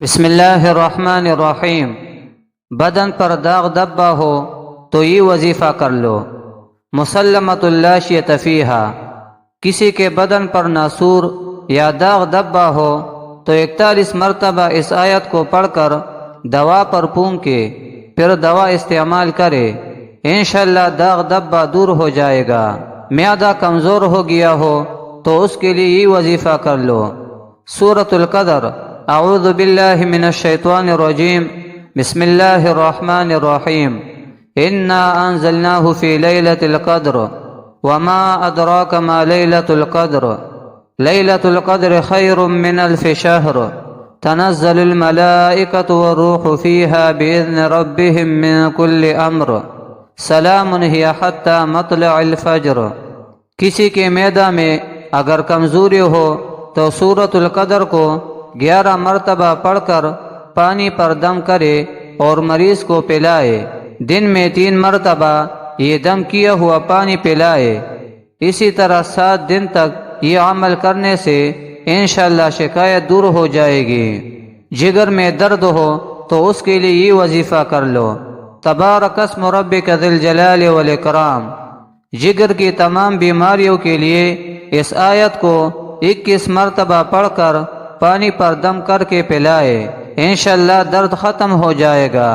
بسم اللہ الرحمن الرحیم۔ بدن پر داغ دبا ہو تو یہ وظیفہ کر لو۔ مسلمۃ لا شیۃ فیہا، کسی کے بدن پر ناسور یا داغ دبا ہو تو 41 مرتبہ اس آیت کو پڑھ کر دوا پر پونکے پھر دوا استعمال کرے، انشاءاللہ داغ دبا دور ہو جائے گا۔ معدہ کمزور ہو گیا ہو تو اس کے لیے یہ وظیفہ کر لو۔ سورۃ القدر۔ اعوذ باللہ من الشیطان الرجیم، بسم اللہ الرحمن الرحیم۔ انا انزلناہ فی لیلۃ القدر وما ادراک ما لیلۃ القدر لیلۃ القدر خیر من الف شہر تنزل الملائکۃ والروح فیہا باذن ربہم من کل امر سلام ہی حتی مطلع الفجر۔ کسی کے معدہ میں اگر کمزوری ہو تو سورۃ القدر کو 11 مرتبہ پڑھ کر پانی پر دم کرے اور مریض کو پلائے۔ دن میں 3 مرتبہ یہ دم کیا ہوا پانی پلائے۔ اسی طرح 7 دن تک یہ عمل کرنے سے انشاءاللہ شکایت دور ہو جائے گی۔ جگر میں درد ہو تو اس کے لیے یہ وظیفہ کر لو۔ تبارک اسم ربک ذی الجلال والاکرام۔ جگر کی تمام بیماریوں کے لیے اس آیت کو 21 مرتبہ پڑھ کر پانی پر دم کر کے پلائے، انشاءاللہ درد ختم ہو جائے گا۔